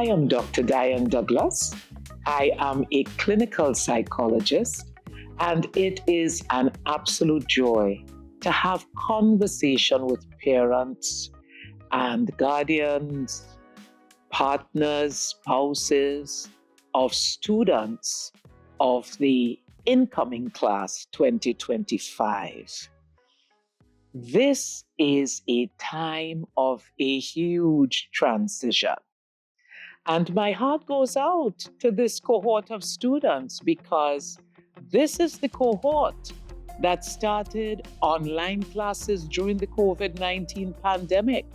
am Dr. Dianne Douglas. I am a clinical psychologist, and it is an absolute joy to have conversation with parents and guardians, partners, spouses of students of the incoming class 2025. This is a time of a huge transition. And my heart goes out to this cohort of students because this is the cohort that started online classes during the COVID-19 pandemic.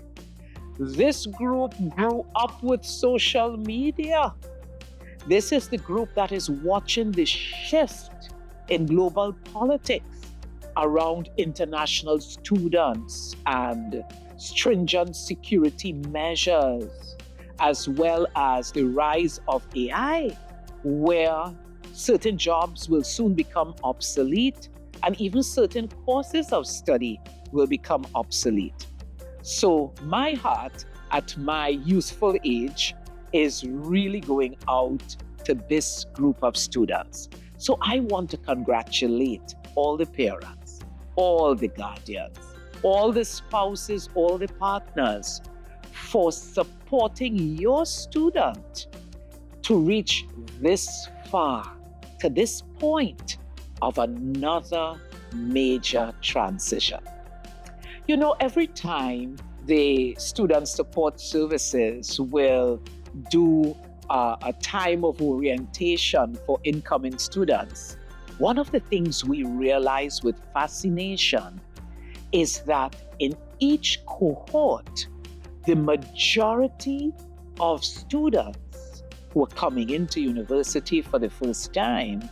This group grew up with social media. This is the group that is watching the shift in global politics around international students and stringent security measures, as well as the rise of AI, where certain jobs will soon become obsolete and even certain courses of study will become obsolete. So my heart at my youthful age is really going out to this group of students. So I want to congratulate all the parents, all the guardians, all the spouses, all the partners for supporting your student to reach this far, to this point of another major transition. You know, every time the Student Support Services will do a time of orientation for incoming students, one of the things we realize with fascination is that in each cohort, the majority of students who are coming into university for the first time,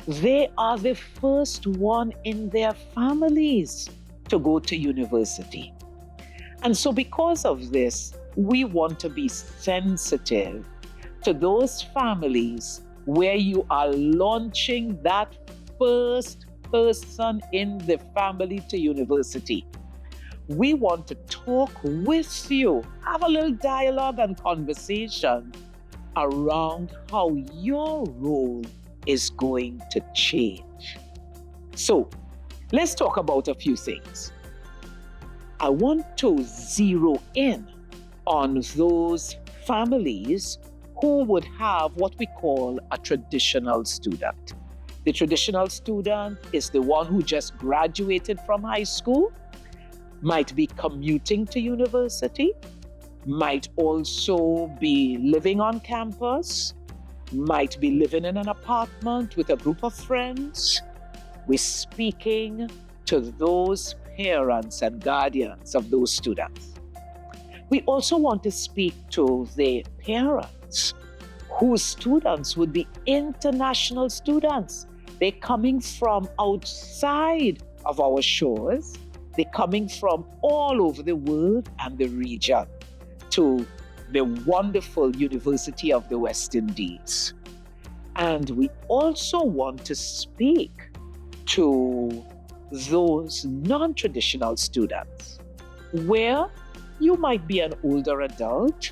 they are the first one in their families to go to university. And so because of this, we want to be sensitive to those families where you are launching that first person in the family to university. We want to talk with you, have a little dialogue and conversation around how your role is going to change. So let's talk about a few things. I want to zero in on those families who would have what we call a traditional student. The traditional student is the one who just graduated from high school, might be commuting to university, might also be living on campus, might be living in an apartment with a group of friends. We're speaking to those parents and guardians of those students. We also want to speak to the parents whose students would be international students. They're coming from outside of our shores. They're coming from all over the world and the region to the wonderful University of the West Indies. And we also want to speak to those non-traditional students where you might be an older adult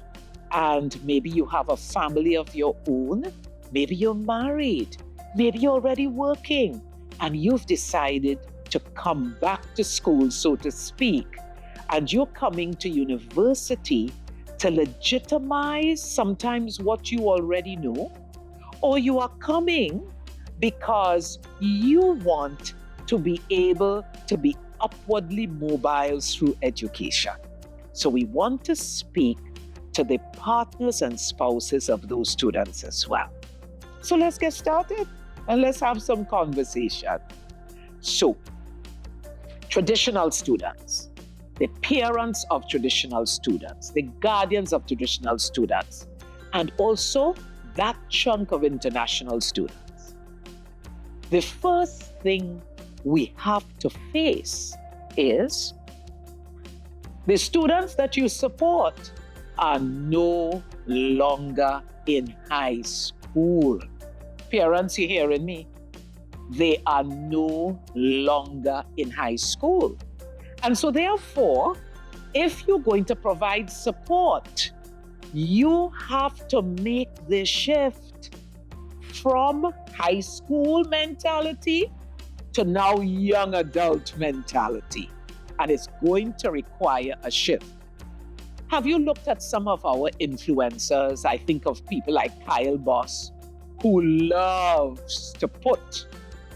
and maybe you have a family of your own, maybe you're married, maybe you're already working and you've decided to come back to school, so to speak, and you're coming to university to legitimize sometimes what you already know, or you are coming because you want to be able to be upwardly mobile through education. So we want to speak to the partners and spouses of those students as well. So let's get started and let's have some conversation. So, traditional students, the parents of traditional students, the guardians of traditional students, and also that chunk of international students. The first thing we have to face is the students that you support are no longer in high school. Parents, you hearing me? They are no longer in high school. And so therefore, if you're going to provide support You have to make this shift from high school mentality to now young adult mentality. And it's going to require a shift. Have you looked at some of our influencers? I think of people like Kyle Boss, who loves to put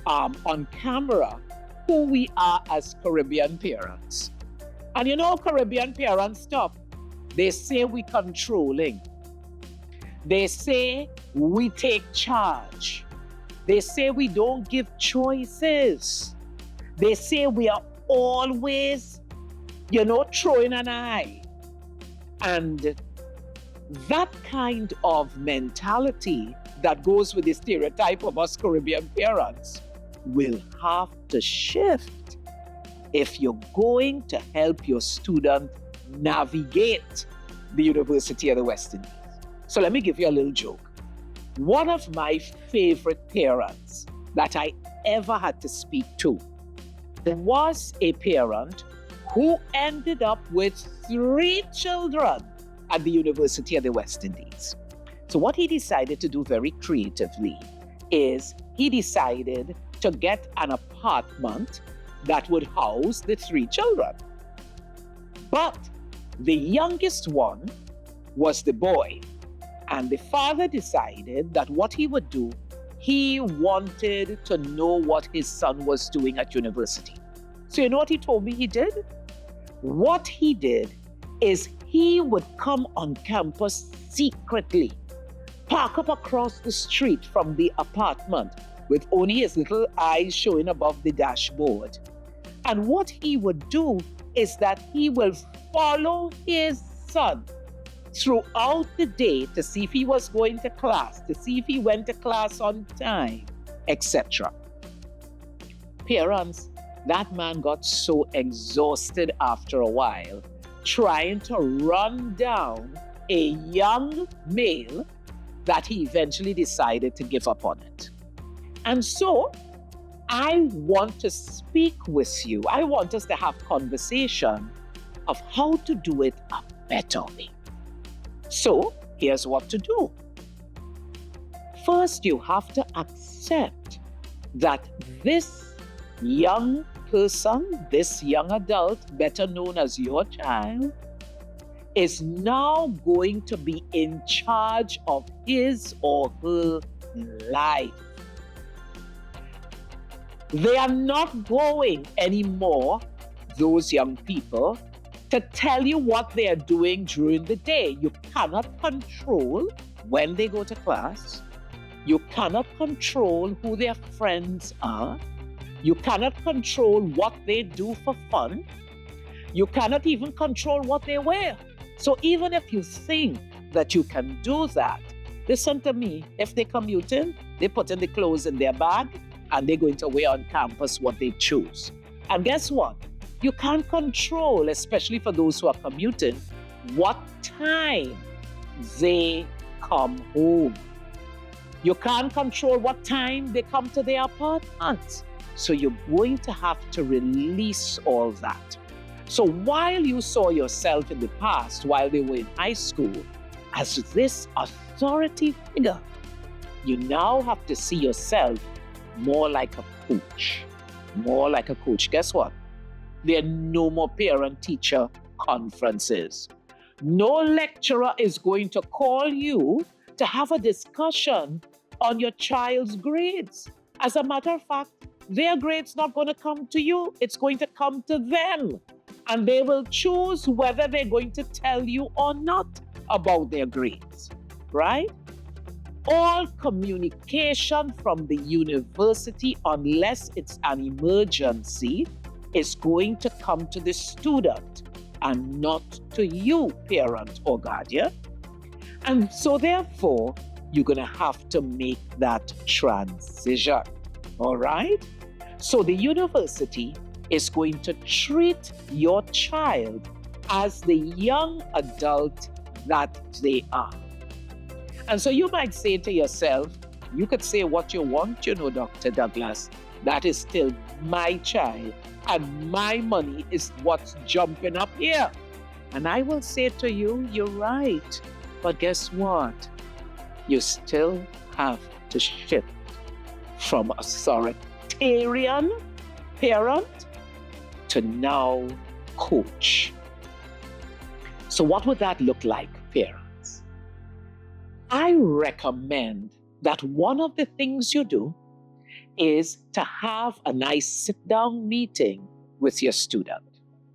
on camera who we are as Caribbean parents. And you know, Caribbean parents stuff. They say we controlling. They say we take charge. They say we don't give choices. They say we are always, throwing an eye. And that kind of mentality that goes with the stereotype of us Caribbean parents will have to shift if you're going to help your student navigate the University of the West Indies. So let me give you a little joke. One of my favorite parents that I ever had to speak to was a parent who ended up with 3 children at the University of the West Indies. So what he decided to do very creatively is he decided to get an apartment that would house the 3 children. But the youngest one was the boy. And the father decided that what he would do, he wanted to know what his son was doing at university. So you know what he told me he did? What he did is he would come on campus secretly, park up across the street from the apartment with only his little eyes showing above the dashboard. And what he would do is that he will follow his son throughout the day to see if he was going to class, to see if he went to class on time, etc. Parents, that man got so exhausted after a while trying to run down a young male that he eventually decided to give up on it. And so I want to speak with you. I want us to have conversation of how to do it a better way. So here's what to do. First, you have to accept that this young person, this young adult, better known as your child, is now going to be in charge of his or her life. They are not going anymore, those young people, to tell you what they are doing during the day. You cannot control when they go to class. You cannot control who their friends are. You cannot control what they do for fun. You cannot even control what they wear. So even if you think that you can do that, listen to me, if they commute in, they put in the clothes in their bag and they're going to wear on campus what they choose. And guess what? You can't control, especially for those who are commuting, what time they come home. You can't control what time they come to their apartments. So you're going to have to release all that. So while you saw yourself in the past, while they were in high school, as this authority figure, you now have to see yourself more like a coach. More like a coach. Guess what? There are no more parent-teacher conferences. No lecturer is going to call you to have a discussion on your child's grades. As a matter of fact, their grade's not going to come to you. It's going to come to them. And they will choose whether they're going to tell you or not about their grades, right? All communication from the university, unless it's an emergency, is going to come to the student and not to you, parent or guardian. And so therefore, you're going to have to make that transition, all right? So the university is going to treat your child as the young adult that they are. And so you might say to yourself, you could say what you want, Dr. Douglas, that is still my child and my money is what's jumping up here. And I will say to you, you're right. But guess what? You still have to shift from authoritarian parent to now coach. So what would that look like, parents? I recommend that one of the things you do is to have a nice sit-down meeting with your student.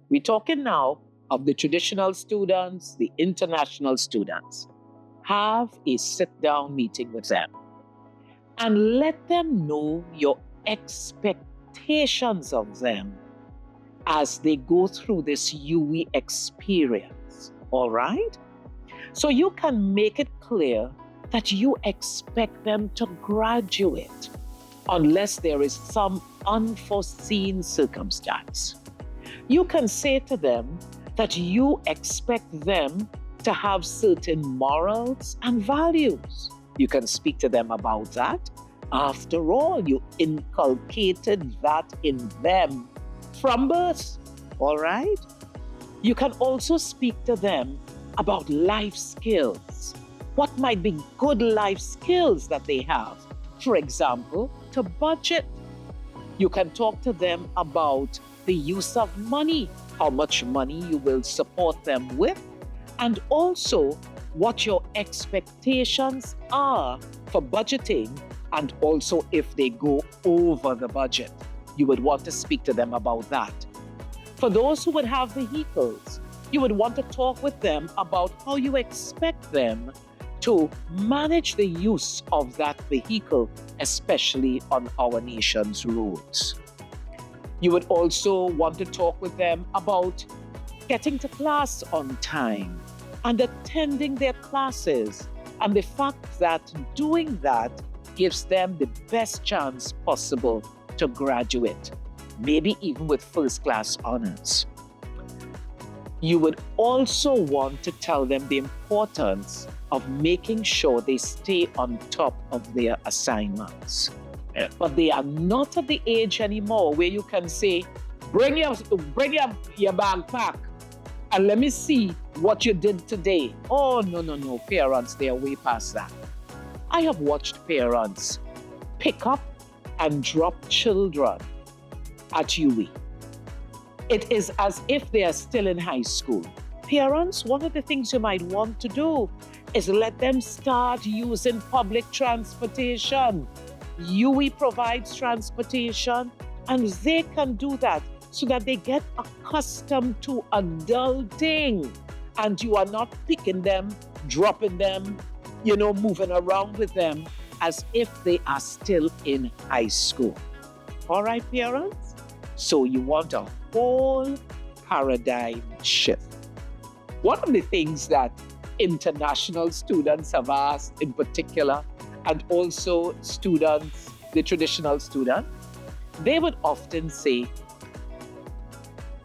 We're talking now of the traditional students, the international students. Have a sit-down meeting with them and let them know your expectations of them as they go through this UWI experience, all right? So you can make it clear that you expect them to graduate unless there is some unforeseen circumstance. You can say to them that you expect them to have certain morals and values. You can speak to them about that. After all, you inculcated that in them from birth, all right? You can also speak to them about life skills. What might be good life skills that they have? For example, to budget. You can talk to them about the use of money, how much money you will support them with, and also what your expectations are for budgeting, and also if they go over the budget. You would want to speak to them about that. For those who would have vehicles, you would want to talk with them about how you expect them to manage the use of that vehicle, especially on our nation's roads. You would also want to talk with them about getting to class on time and attending their classes, and the fact that doing that gives them the best chance possible to graduate, maybe even with first-class honors. You would also want to tell them the importance of making sure they stay on top of their assignments. But they are not at the age anymore where you can say, bring your backpack and let me see what you did today. Oh, no, parents, they are way past that. I have watched parents pick up and drop children at UWI. It is as if they are still in high school. Parents, one of the things you might want to do is let them start using public transportation. UWI provides transportation, and they can do that so that they get accustomed to adulting, and you are not picking them, dropping them, moving around with them as if they are still in high school. All right, parents? So you want a whole paradigm shift. One of the things that international students have asked in particular, and also students, the traditional students, they would often say,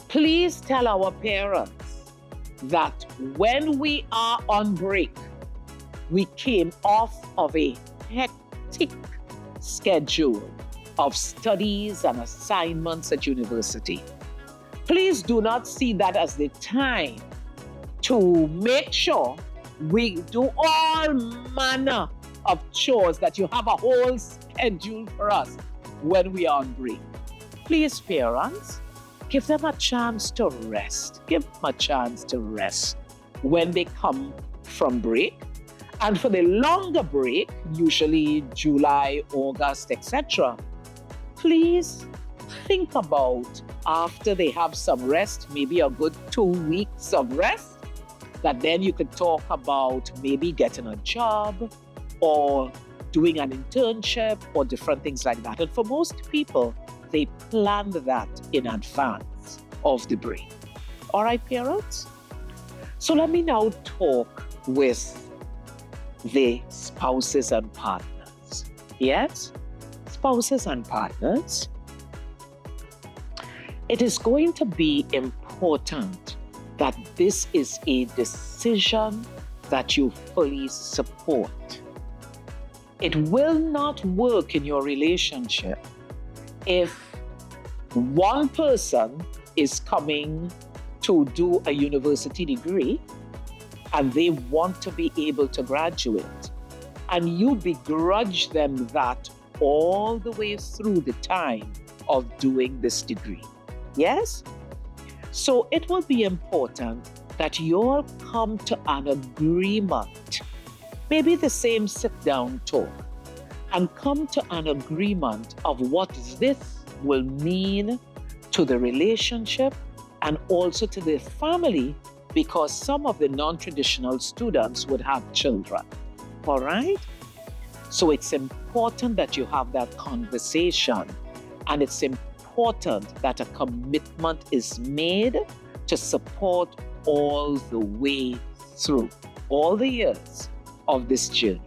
please tell our parents that when we are on break, we came off of a hectic schedule of studies and assignments at university. Please do not see that as the time to make sure we do all manner of chores, that you have a whole schedule for us when we are on break. Please, parents, give them a chance to rest. Give them a chance to rest when they come from break. And for the longer break, usually July, August, etc., please think about, after they have some rest, maybe a good 2 weeks of rest, that then you could talk about maybe getting a job or doing an internship or different things like that. And for most people, they plan that in advance of the break. All right, parents? So let me now talk with the spouses and partners. Yes? Spouses and partners. It is going to be important that this is a decision that you fully support. It will not work in your relationship if one person is coming to do a university degree and they want to be able to graduate, and you begrudge them that all the way through the time of doing this degree. Yes? So it will be important that you all come to an agreement, maybe the same sit-down talk, and come to an agreement of what this will mean to the relationship and also to the family, because some of the non-traditional students would have children. All right? So it's important that you have that conversation, and it's important that a commitment is made to support all the way through, all the years of this journey.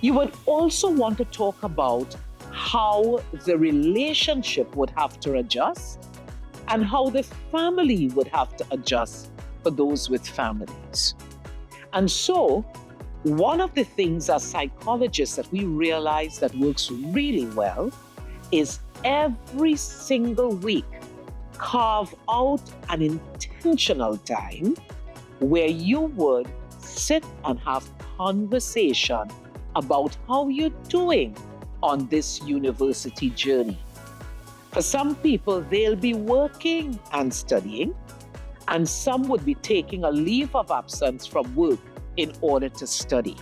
You would also want to talk about how the relationship would have to adjust and how the family would have to adjust for those with families. And so, one of the things as psychologists that we realize that works really well is every single week carve out an intentional time where you would sit and have conversation about how you're doing on this university journey. For some people, they'll be working and studying, and some would be taking a leave of absence from work in order to study.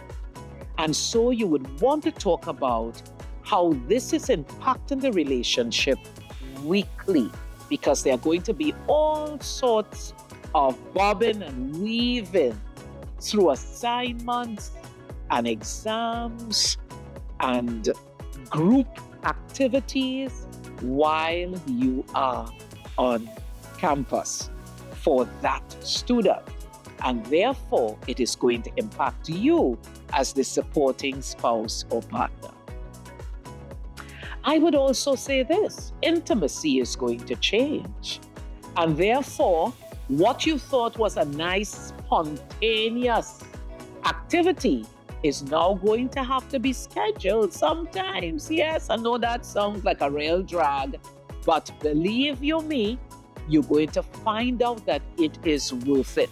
And so you would want to talk about how this is impacting the relationship weekly, because there are going to be all sorts of bobbing and weaving through assignments and exams and group activities while you are on campus for that student. And therefore, it is going to impact you as the supporting spouse or partner. I would also say this: intimacy is going to change. And therefore, what you thought was a nice, spontaneous activity is now going to have to be scheduled sometimes. Yes, I know that sounds like a real drag, but believe you me, you're going to find out that it is worth it.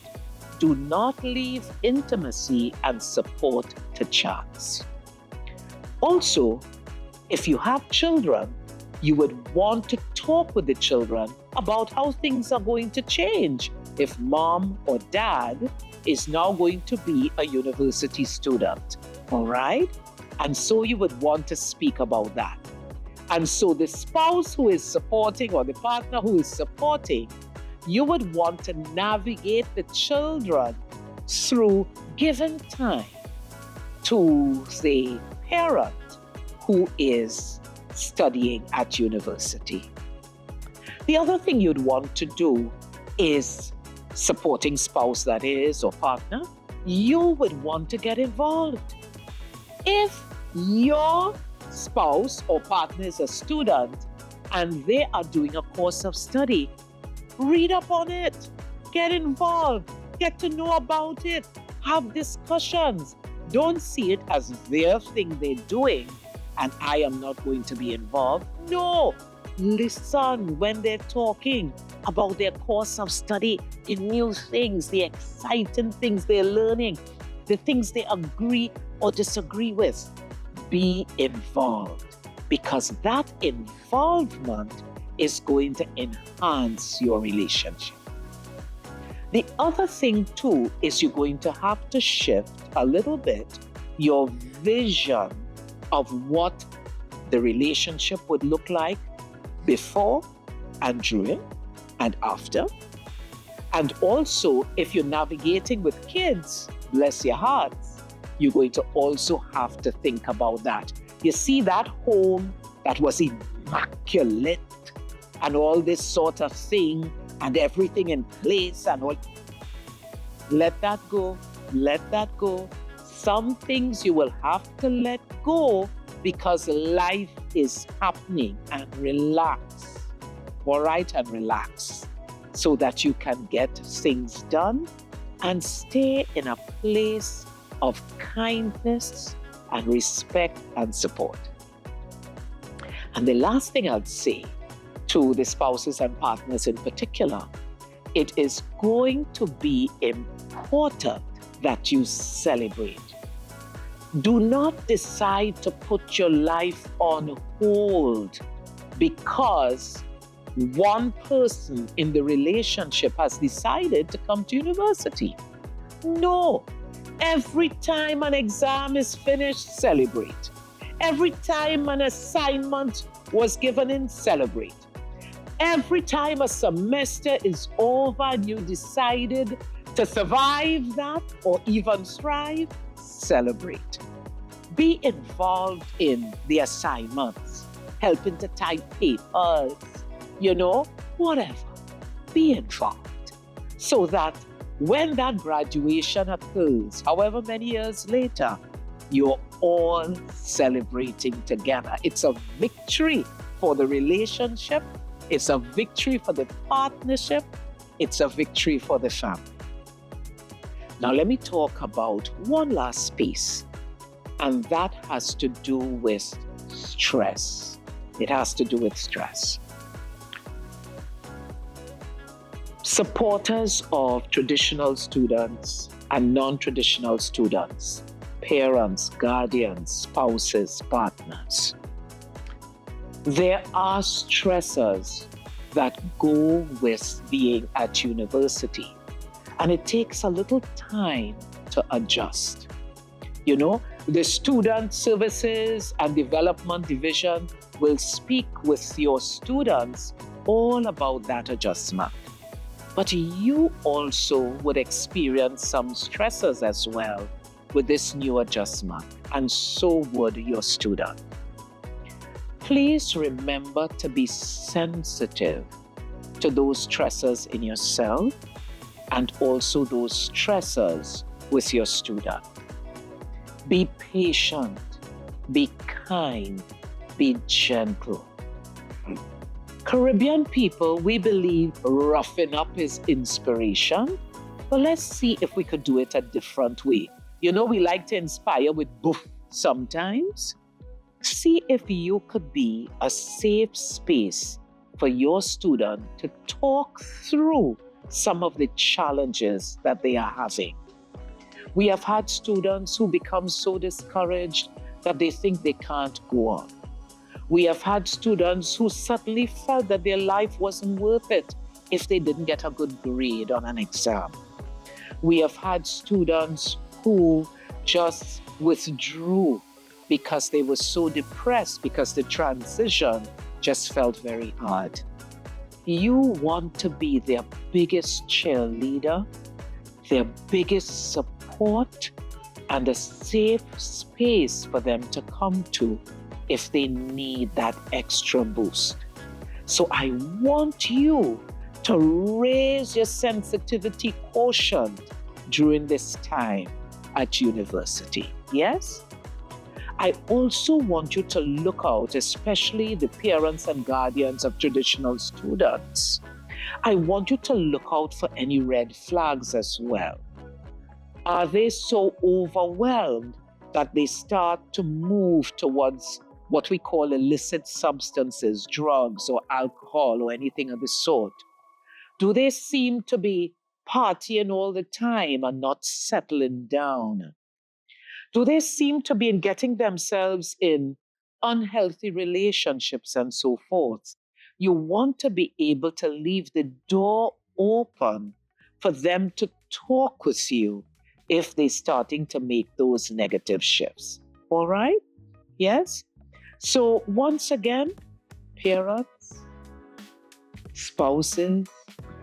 Do not leave intimacy and support to chance. Also, if you have children, you would want to talk with the children about how things are going to change if mom or dad is now going to be a university student. All right? And so you would want to speak about that. And so the spouse who is supporting or the partner who is supporting, you would want to navigate the children through giving time to the parent who is studying at university. The other thing you'd want to do is supporting spouse, that is, or partner, you would want to get involved. If your spouse or partner is a student and they are doing a course of study, read up on it, get involved, get to know about it, have discussions. Don't see it as their thing they're doing and I am not going to be involved. No, listen when they're talking about their course of study, the new things, the exciting things they're learning, the things they agree or disagree with. Be involved, because that involvement is going to enhance your relationship. The other thing too is you're going to have to shift a little bit your vision of what the relationship would look like before and during and after. And also, if you're navigating with kids, bless your hearts, you're going to also have to think about that. You see, that home that was immaculate and all this sort of thing and everything in place and all, let that go, let that go. Some things you will have to let go because life is happening, and relax, all right, and relax so that you can get things done and stay in a place of kindness and respect and support. And the last thing I'd say to the spouses and partners in particular it is going to be important that you celebrate. Do not decide to put your life on hold because one person in the relationship has decided to come to university. No. Every time an exam is finished, celebrate. Every time an assignment was given in, celebrate. Every time a semester is over and you decided to survive that or even thrive, celebrate. Be involved in the assignments, helping to type papers, whatever. Be involved so that when that graduation occurs, however many years later, you're all celebrating together. It's a victory for the relationship. It's a victory for the partnership. It's a victory for the family. Now, let me talk about one last space, and that has to do with stress. It has to do with stress. Supporters of traditional students and non-traditional students, parents, guardians, spouses, partners. There are stressors that go with being at university, and it takes a little time to adjust. The Student Services and Development Division will speak with your students all about that adjustment. But you also would experience some stressors as well with this new adjustment, and so would your student. Please remember to be sensitive to those stressors in yourself and also those stressors with your student. Be patient, be kind, be gentle. Caribbean people, we believe roughing up is inspiration, but let's see if we could do it a different way. We like to inspire with boof sometimes. See if you could be a safe space for your student to talk through some of the challenges that they are having. We have had students who become so discouraged that they think they can't go on. We have had students who suddenly felt that their life wasn't worth it if they didn't get a good grade on an exam. We have had students who just withdrew because they were so depressed because the transition just felt very hard. You want to be their biggest cheerleader, their biggest support, and a safe space for them to come to if they need that extra boost. So I want you to raise your sensitivity quotient during this time at university. Yes? I also want you to look out, especially the parents and guardians of traditional students. I want you to look out for any red flags as well. Are they so overwhelmed that they start to move towards what we call illicit substances, drugs or alcohol or anything of the sort? Do they seem to be partying all the time and not settling down? Do they seem to be getting themselves in unhealthy relationships and so forth? You want to be able to leave the door open for them to talk with you if they're starting to make those negative shifts. All right? Yes? So once again, parents, spouses,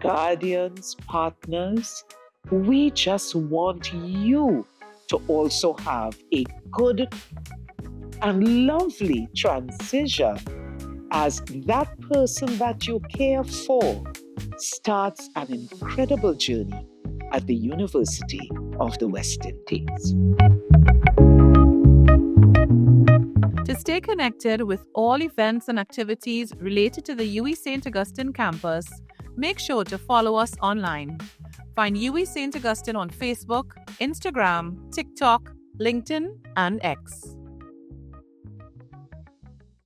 guardians, partners, we just want you to also have a good and lovely transition as that person that you care for starts an incredible journey at the University of the West Indies. To stay connected with all events and activities related to the UWI St. Augustine campus, make sure to follow us online. Find UWI St. Augustine on Facebook, Instagram, TikTok, LinkedIn, and X.